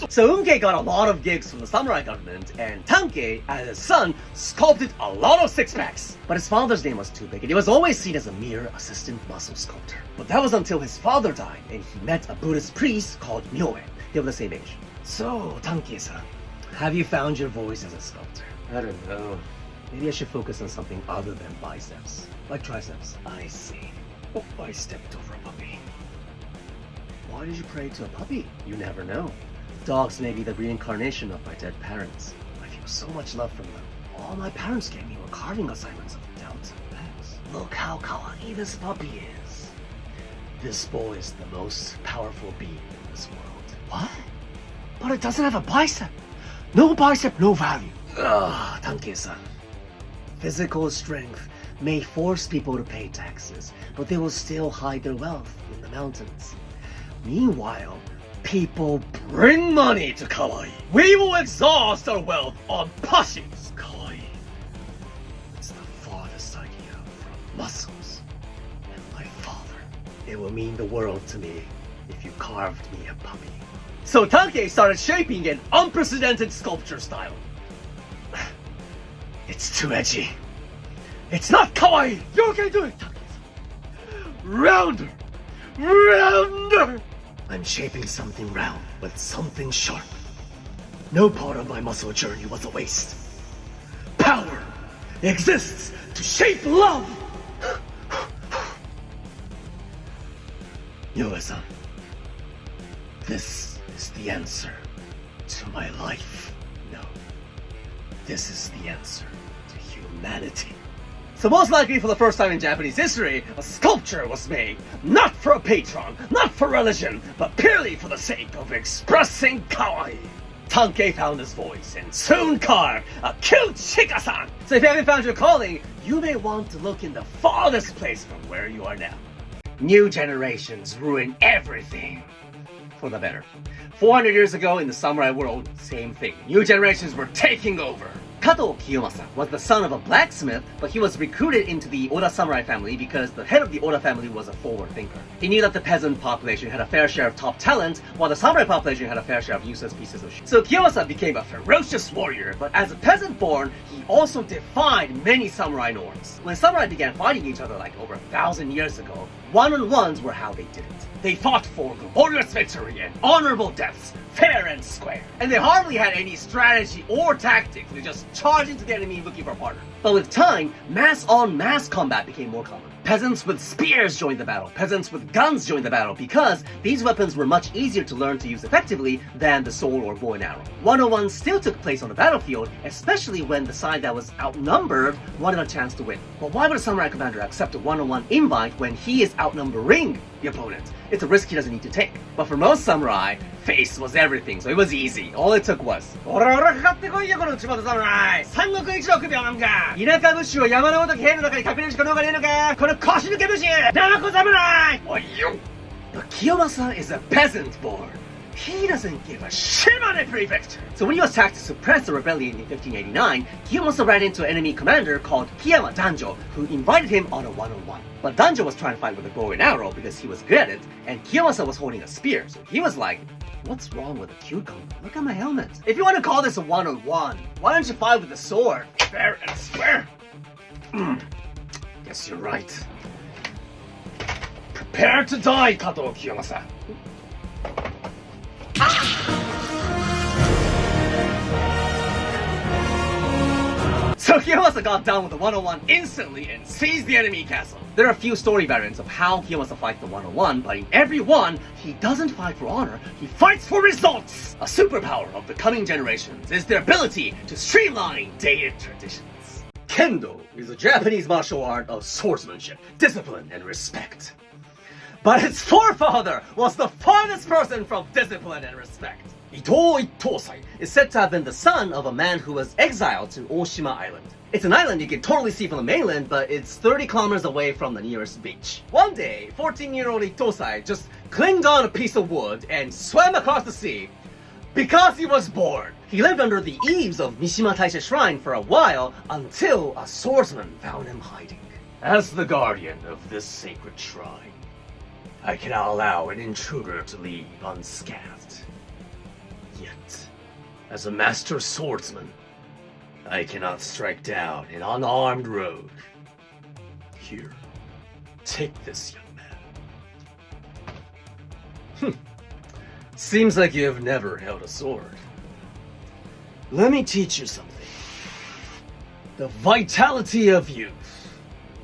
So Unkei got a lot of gigs from the samurai government, and Tankei, as his son, sculpted a lot of six-packs. But his father's name was too big, and he was always seen as a mere assistant muscle sculptor. But that was until his father died, and he met a Buddhist priest called Myoe. They were the same age. So, Tankei-san, have you found your voice as a sculptor? I don't know. Maybe I should focus on something other than biceps. Like triceps. I see. Oh, I stepped over a puppy. Why did you pray to a puppy? You never know. Dogs may be the reincarnation of my dead parents. I feel so much love from them. All my parents gave me were carving assignments of doubts and bags. Look how kawaii this puppy is. This boy is the most powerful being in this world. What? But it doesn't have a bicep. No bicep, no value. Ugh, Tankei-san. Physical strength may force people to pay taxes, but they will still hide their wealth in the mountains. Meanwhile, people bring money to kawaii. We will exhaust our wealth on pushies. Kawaii. It's the farthest idea from muscles and my father. It will mean the world to me if you carved me a puppy. So Tankei started shaping an unprecedented sculpture style. It's too edgy. It's not kawaii! You can do it, Tankei-san. Rounder! Rounder! I'm shaping something round with something sharp. No part of my muscle journey was a waste. Power exists to shape love! Yoe-san, this is the answer to my life. No, this is the answer to humanity. So most likely for the first time in Japanese history, a sculpture was made, not for a patron, not for religion, but purely for the sake of expressing kawaii. Tankei found his voice and soon carved a cute shika-san. So if you haven't found your calling, you may want to look in the farthest place from where you are now. New generations ruin everything for the better. 400 years ago in the samurai world, same thing. New generations were taking over. Kato Kiyomasa was the son of a blacksmith, but he was recruited into the Oda samurai family because the head of the Oda family was a forward thinker. He knew that the peasant population had a fair share of top talent, while the samurai population had a fair share of useless pieces of shit. So Kiyomasa became a ferocious warrior, but as a peasant born, he also defied many samurai norms. When samurai began fighting each other like over 1,000 years ago, one-on-ones were how they did it. They fought for glorious victory and honorable deaths, fair and square. And they hardly had any strategy or tactics. They just charged into the enemy looking for a partner. But with time, mass-on-mass combat became more common. Peasants with spears joined the battle. Peasants with guns joined the battle because these weapons were much easier to learn to use effectively than the sword or bow and arrow. One-on-one still took place on the battlefield, especially when the side that was outnumbered wanted a chance to win. But why would a samurai commander accept a one-on-one invite when he is outnumbering the opponent? It's a risk he doesn't need to take. But for most samurai, face was everything, so it was easy. All it took was, But Kiyomasa is a peasant born. He doesn't give a shit about a prefect! So when he was attacked to suppress the rebellion in 1589, Kiyomasa ran into an enemy commander called Kiyama Danjo, who invited him on a one-on-one. But Danjo was trying to fight with a bow and arrow because he was good at it, and Kiyomasa was holding a spear, so he was like, what's wrong with a cucumber? Look at my helmet. If you want to call this a one-on-one, why don't you fight with a sword? Fair and square. Guess you're right. Prepare to die, Kato Kiyomasa. So Kiyomasa got down with the one-on-one instantly and seized the enemy castle. There are a few story variants of how he wants to fight the 101, but in every one, he doesn't fight for honor, he fights for results! A superpower of the coming generations is their ability to streamline dated traditions. Kendo is a Japanese martial art of swordsmanship, discipline, and respect. But its forefather was the farthest person from discipline and respect. Ittosai is said to have been the son of a man who was exiled to Oshima Island. It's an island you can totally see from the mainland, but it's 30 kilometers away from the nearest beach. One day, 14-year-old Ittosai just clinged on a piece of wood and swam across the sea because he was bored. He lived under the eaves of Mishima Taisha Shrine for a while until a swordsman found him hiding. As the guardian of this sacred shrine, I cannot allow an intruder to leave unscathed. Yet, as a master swordsman, I cannot strike down an unarmed rogue. Here, take this, young man. Seems like you have never held a sword. Let me teach you something. The vitality of youth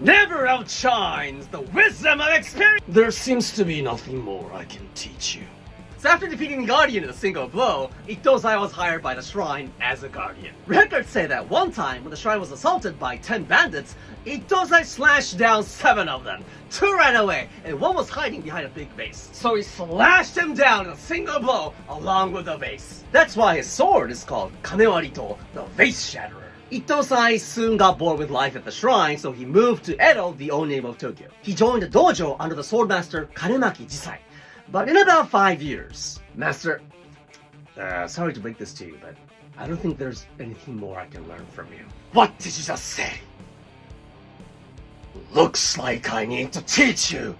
never outshines the wisdom of experience. There seems to be nothing more I can teach you. So after defeating the Guardian in a single blow, Ittosai was hired by the shrine as a guardian. Records say that one time when the shrine was assaulted by 10 bandits, Ittosai slashed down 7 of them. 2 ran away, and 1 was hiding behind a big vase. So he slashed him down in a single blow along with the vase. That's why his sword is called Kanewarito, the Vase Shatterer. Ittosai soon got bored with life at the shrine, so he moved to Edo, the old name of Tokyo. He joined a dojo under the swordmaster Kanemaki Jisai. But in about 5 years, Master, sorry to break this to you, but I don't think there's anything more I can learn from you. What did you just say? Looks like I need to teach you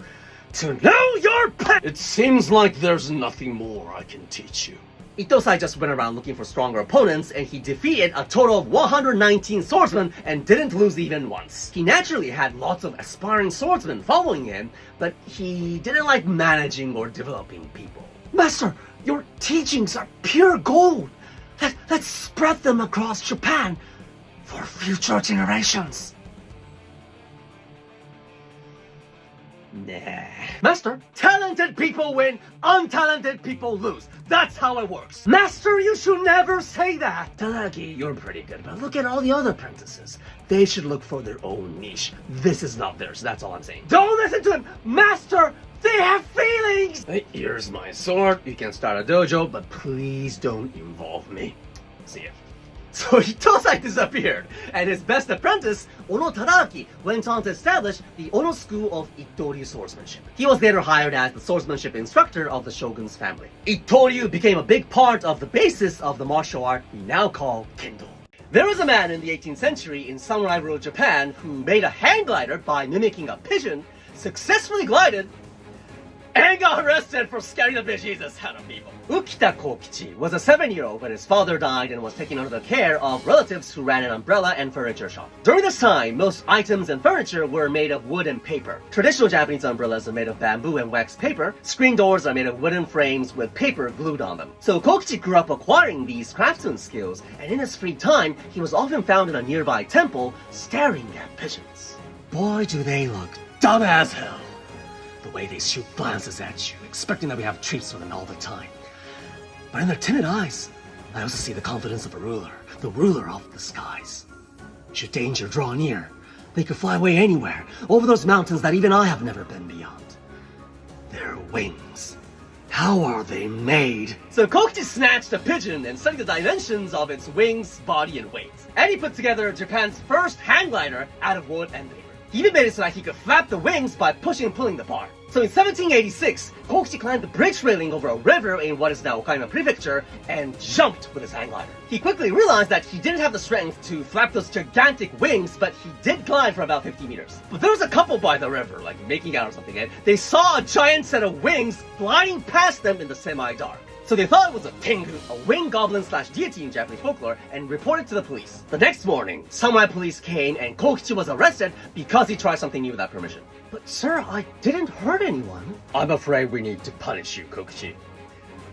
to know your pet. It seems like there's nothing more I can teach you. Ittosai just went around looking for stronger opponents, and he defeated a total of 119 swordsmen and didn't lose even once. He naturally had lots of aspiring swordsmen following him, but he didn't like managing or developing people. Master, your teachings are pure gold. Let's spread them across Japan for future generations. Nah. Master, talented people win, untalented people lose. That's how it works. Master, you should never say that. Tadaki, you're pretty good, but look at all the other apprentices. They should look for their own niche. This is not theirs, that's all I'm saying. Don't listen to him! Master, they have feelings! Hey, here's my sword. You can start a dojo, but please don't involve me. See ya. So Ittosai disappeared, and his best apprentice, Ono Tadaaki, went on to establish the Ono School of Ittoryu swordsmanship. He was later hired as the swordsmanship instructor of the Shogun's family. Ittoryu became a big part of the basis of the martial art we now call Kendo. There was a man in the 18th century in samurai ruled Japan who made a hang glider by mimicking a pigeon, successfully glided, and got arrested for scaring the bejesus out of people. Ukita Kokichi was a 7-year-old when his father died and was taken under the care of relatives who ran an umbrella and furniture shop. During this time, most items and furniture were made of wood and paper. Traditional Japanese umbrellas are made of bamboo and wax paper. Screen doors are made of wooden frames with paper glued on them. So Kokichi grew up acquiring these craftsman skills, and in his free time, he was often found in a nearby temple staring at pigeons. Boy, do they look dumb as hell. The way they shoot glances at you, expecting that we have treats for them all the time. But in their timid eyes, I also see the confidence of a ruler, the ruler of the skies. Should danger draw near, they could fly away anywhere, over those mountains that even I have never been beyond. Their wings, how are they made? So Kokichi snatched a pigeon and studied the dimensions of its wings, body, and weight. And he put together Japan's first hang glider out of wood and paper. He even made it so that he could flap the wings by pushing and pulling the bar. So in 1786, Kokichi climbed the bridge railing over a river in what is now Okayama Prefecture and jumped with his hang glider. He quickly realized that he didn't have the strength to flap those gigantic wings, but he did glide for about 50 meters. But there was a couple by the river, like making out or something, and they saw a giant set of wings gliding past them in the semi-dark. So they thought it was a tengu, a winged goblin/deity in Japanese folklore, and reported to the police. The next morning, samurai police came and Kokichi was arrested because he tried something new without permission. But sir, I didn't hurt anyone. I'm afraid we need to punish you, Kokichi.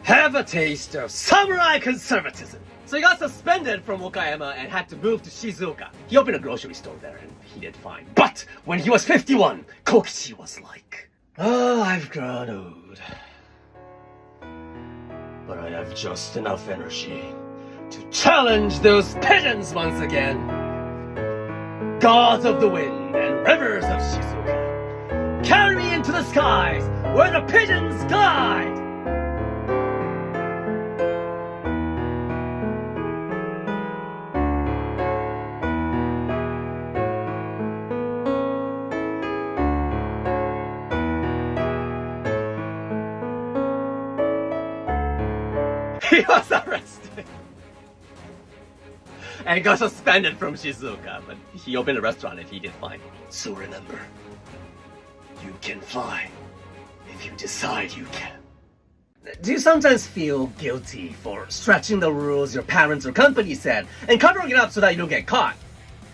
have a taste of samurai conservatism. So he got suspended from Wakayama and had to move to Shizuoka. He opened a grocery store there and he did fine. But when he was 51, Kokichi was like, "Oh, I've grown old. But I have just enough energy to challenge those pigeons once again. Gods of the wind and rivers of Shizuoka, carry me into the skies where the pigeons glide!" He was arrested and got suspended from Shizuoka, but he opened a restaurant and he did fine. So remember, you can fly if you decide you can. Do you sometimes feel guilty for stretching the rules your parents or company said and covering it up so that you don't get caught?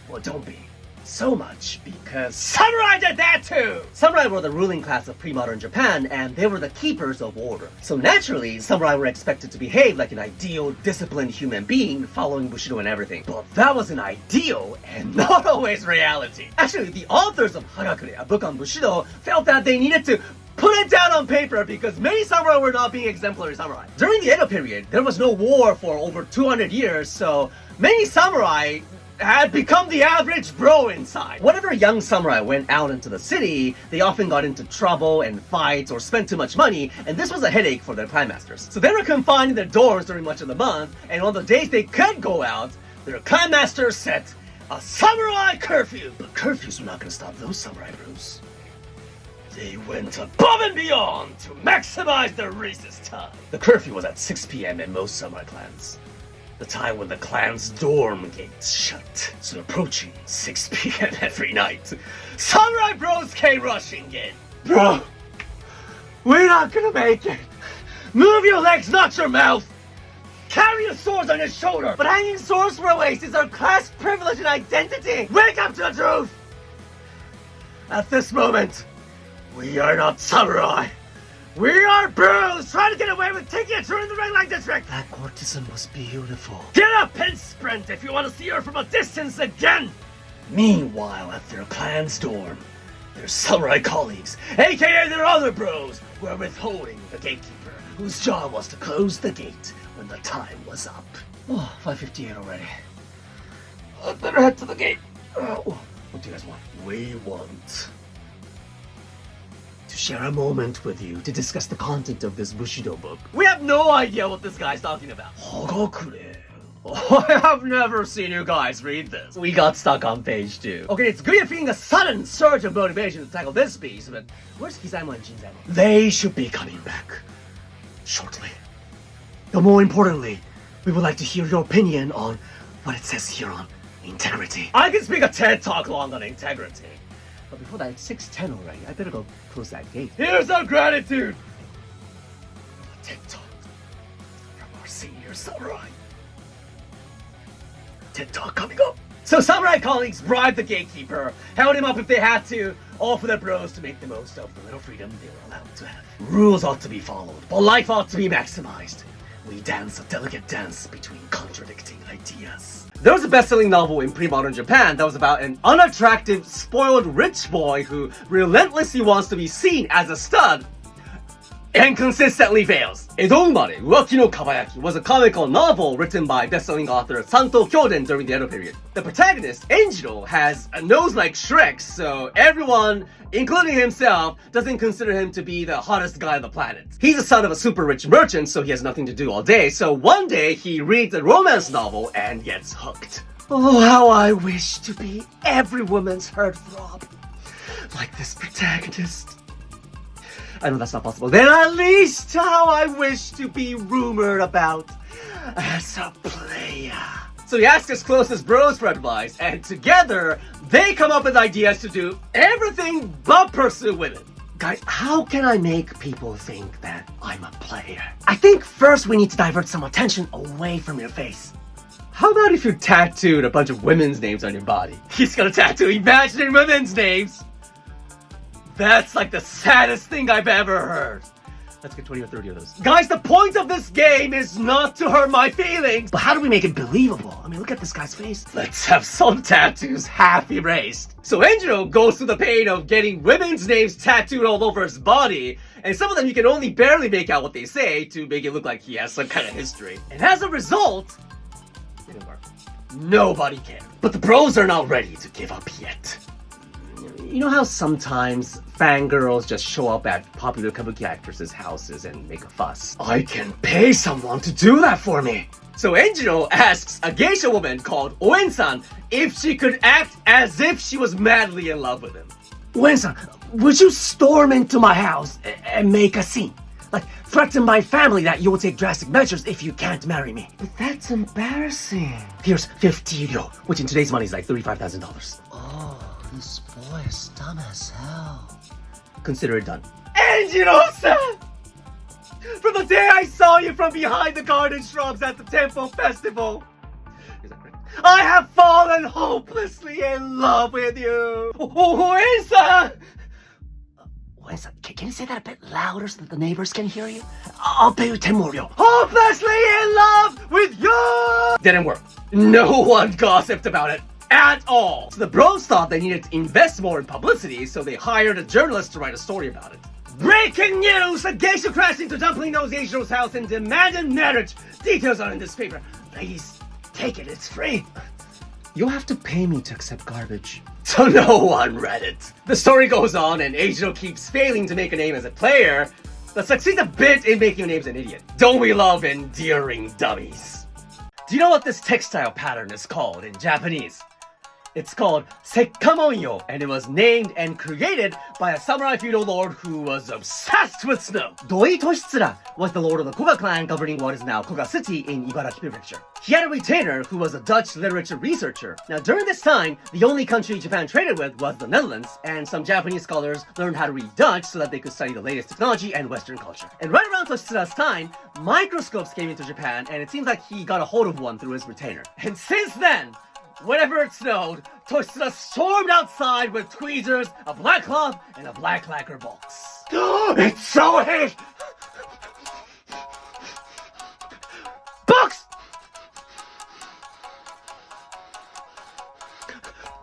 Well, don't be. So much because samurai did that too! Samurai were the ruling class of pre-modern Japan, and they were the keepers of order. So naturally, samurai were expected to behave like an ideal, disciplined human being, following Bushido and everything. But that was an ideal and not always reality. Actually, the authors of Harakure, a book on Bushido, felt that they needed to put it down on paper because many samurai were not being exemplary samurai. During the Edo period, there was no war for over 200 years, so many samurai had become the average bro inside. Whenever young samurai went out into the city, they often got into trouble and fights or spent too much money, and this was a headache for their clan masters. So they were confined in their dorms during much of the month, and on the days they could go out, their clan masters set a samurai curfew. But curfews were not going to stop those samurai bros. They went above and beyond to maximize their recess time. The curfew was at 6 p.m. in most samurai clans, the time when the clan's dorm gates shut. So approaching 6 p.m. every night, samurai bros came rushing in. "Bro, we're not gonna make it. Move your legs, not your mouth. Carry your swords on your shoulder. But hanging swords from our waist is our class privilege and identity. Wake up to the truth. At this moment, we are not samurai. We are bros trying to get away with taking a turn in the red light district." That courtesan was beautiful. "Get up and sprint if you want to see her from a distance again." Meanwhile, at their clan's dorm, their samurai colleagues, aka their other bros, were withholding the gatekeeper, whose job was to close the gate when the time was up. Oh, 5:58 already. I'd better head to the gate. What do you guys want? We want to share a moment with you to discuss the content of this Bushido book. We have no idea what this guy's talking about. Hagakure. I have never seen you guys read this. We got stuck on page 2. Okay, it's good you're feeling a sudden surge of motivation to tackle this piece, but where's Kizaemon and Shinzaemon? They should be coming back shortly. But more importantly, we would like to hear your opinion on what it says here on integrity. I can speak a TED Talk long on integrity. But before that, it's 6:10 already. I better go close that gate. Here's our gratitude! A TED Talk from our senior samurai. TED Talk coming up. So samurai colleagues bribed the gatekeeper, held him up if they had to, all for their bros to make the most of the little freedom they were allowed to have. Rules ought to be followed, but life ought to be maximized. We dance a delicate dance between contradicting ideas. There was a best-selling novel in pre-modern Japan that was about an unattractive, spoiled rich boy who relentlessly wants to be seen as a stud and consistently fails. Edo Umare, Uwaki no Kabayaki was a comical novel written by best-selling author Santo Kyoden during the Edo period. The protagonist, Enjiro, has a nose like Shrek's, so everyone, including himself, doesn't consider him to be the hottest guy on the planet. He's the son of a super rich merchant, so he has nothing to do all day, so one day he reads a romance novel and gets hooked. Oh, how I wish to be every woman's heartthrob, like this protagonist. I know that's not possible. Then at least how I wish to be rumored about as a player. So he asks his closest bros for advice, and together, they come up with ideas to do everything but pursue women. Guys, how can I make people think that I'm a player? I think first we need to divert some attention away from your face. How about if you tattooed a bunch of women's names on your body? He's gonna tattoo imaginary women's names! That's like the saddest thing I've ever heard. Let's get 20 or 30 of those. Guys, the point of this game is not to hurt my feelings. But how do we make it believable? I mean, look at this guy's face. Let's have some tattoos half erased. So Enjiro goes through the pain of getting women's names tattooed all over his body. And some of them you can only barely make out what they say to make it look like he has some kind of history. And as a result, it didn't work. Nobody cared. But the bros are not ready to give up yet. You know how sometimes fangirls just show up at popular kabuki actresses' houses and make a fuss? I can pay someone to do that for me. So Enjiro asks a geisha woman called Oen-san if she could act as if she was madly in love with him. Oen-san, would you storm into my house and make a scene? Like, threaten my family that you will take drastic measures if you can't marry me. But that's embarrassing. Here's 50 ryo, which in today's money is like $35,000. Oh, this boy is dumb as hell. Consider it done. Enjiro-san! From the day I saw you from behind the garden shrubs at the temple festival, I have fallen hopelessly in love with you. Oen-san! Oen-san, can you say that a bit louder so that the neighbors can hear you? I'll pay you 10 more ryo. Hopelessly in love with you! Didn't work. No one gossiped about it at all. So the bros thought they needed to invest more in publicity, so they hired a journalist to write a story about it. Breaking news! A geisha crashed into Dumpling Nose Eijiro's house and demanded marriage. Details are in this paper. Ladies, take it, it's free. You'll have to pay me to accept garbage. So no one read it. The story goes on and Eijiro keeps failing to make a name as a player, but succeeds a bit in making a name as an idiot. Don't we love endearing dummies? Do you know what this textile pattern is called in Japanese? It's called Sekkamonyo, and it was named and created by a samurai feudal lord who was obsessed with snow. Doi Toshitsura was the lord of the Koga clan governing what is now Koga City in Ibaraki Prefecture. He had a retainer who was a Dutch literature researcher. Now during this time, the only country Japan traded with was the Netherlands, and some Japanese scholars learned how to read Dutch so that they could study the latest technology and Western culture. And right around Toshitsura's time, microscopes came into Japan, and it seems like he got a hold of one through his retainer. And since then, whenever it snowed, Toshitsura stormed outside with tweezers, a black cloth, and a black lacquer box. It's so hot! Box!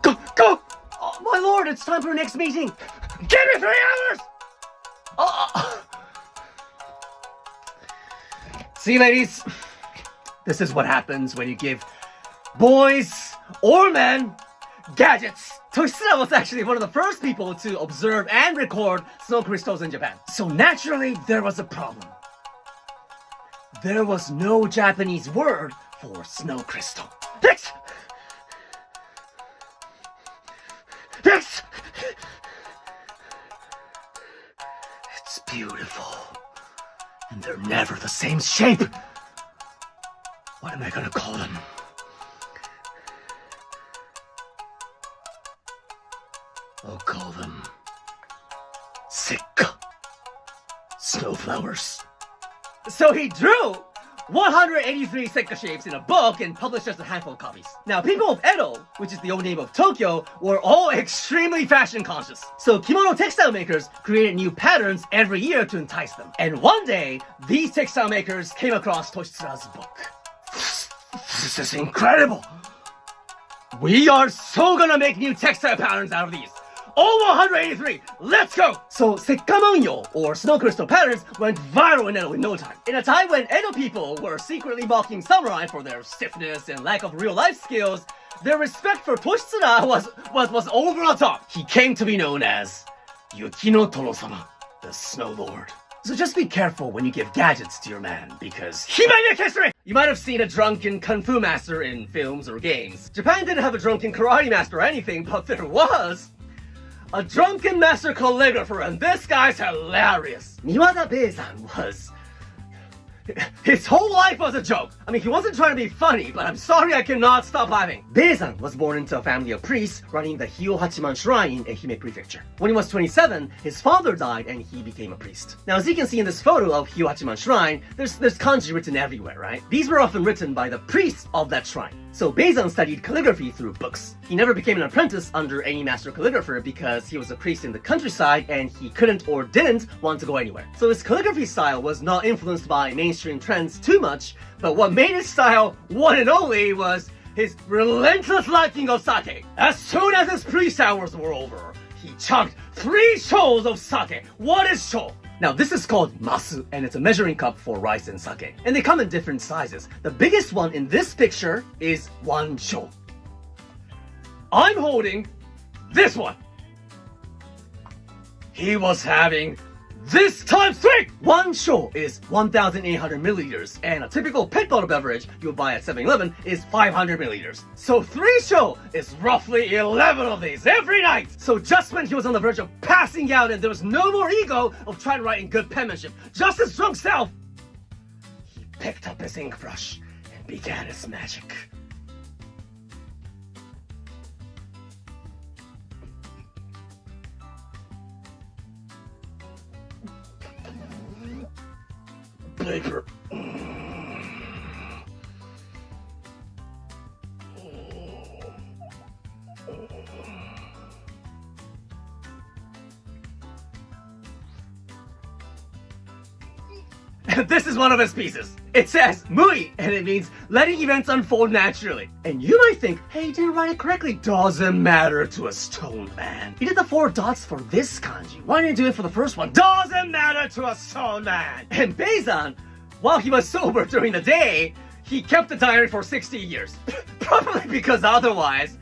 Go! Oh, my lord, it's time for our next meeting. Give me 3 hours! See, ladies, this is what happens when you give boys or men gadgets. Toshitsura was actually one of the first people to observe and record snow crystals in Japan. So naturally, there was a problem. There was no Japanese word for snow crystal. It's beautiful. And they're never the same shape. What am I gonna call them? I'll call them Sekka Snowflowers. So he drew 183 Sekka shapes in a book and published just a handful of copies. Now, people of Edo, which is the old name of Tokyo, were all extremely fashion conscious. So kimono textile makers created new patterns every year to entice them. And one day, these textile makers came across Toshitsura's book. This is incredible! We are so gonna make new textile patterns out of these! All 183! Let's go! So, Sekkamonyo, or snow crystal patterns, went viral in Edo in no time. In a time when Edo people were secretly mocking samurai for their stiffness and lack of real-life skills, their respect for Toshitsura was over the top. He came to be known as Yuki no Toro-sama, the Snow Lord. So just be careful when you give gadgets to your man, because he might make history! You might have seen a drunken kung fu master in films or games. Japan didn't have a drunken karate master or anything, but there was a drunken master calligrapher, and this guy's hilarious. Niwada Beizan was... his whole life was a joke. I mean, he wasn't trying to be funny, but I'm sorry I cannot stop laughing. Beizan was born into a family of priests running the Hyo-Hachiman Shrine in Ehime Prefecture. When he was 27, his father died and he became a priest. Now, as you can see in this photo of Hyo-Hachiman Shrine, there's kanji written everywhere, right? These were often written by the priests of that shrine. So Beizan studied calligraphy through books. He never became an apprentice under any master calligrapher because he was a priest in the countryside and he couldn't or didn't want to go anywhere. So his calligraphy style was not influenced by mainstream trends too much, but what made his style one and only was his relentless liking of sake. As soon as his priest hours were over, he chugged 3 shos of sake. What is sho? Now this is called masu, and it's a measuring cup for rice and sake. And they come in different sizes. The biggest one in this picture is 1 sho. I'm holding this one. He was having this times 3! 1 sho is 1,800 milliliters, and a typical pet bottle beverage you'll buy at 7-Eleven is 500 milliliters. So 3 sho is roughly 11 of these every night! So just when he was on the verge of passing out and there was no more ego of trying to write in good penmanship, just his drunk self, he picked up his ink brush and began his magic. Paper. This is one of his pieces. It says Mui, and it means letting events unfold naturally. And you might think, hey, you didn't write it correctly. Doesn't matter to a stone man. He did the 4 dots for this kanji. Why didn't you do it for the first one? Doesn't matter to a stone man. And Beizan, while he was sober during the day, he kept the diary for 60 years. Probably because otherwise,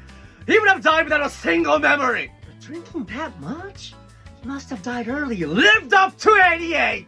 he would have died without a single memory. But drinking that much? He must have died early. Lived up to 88!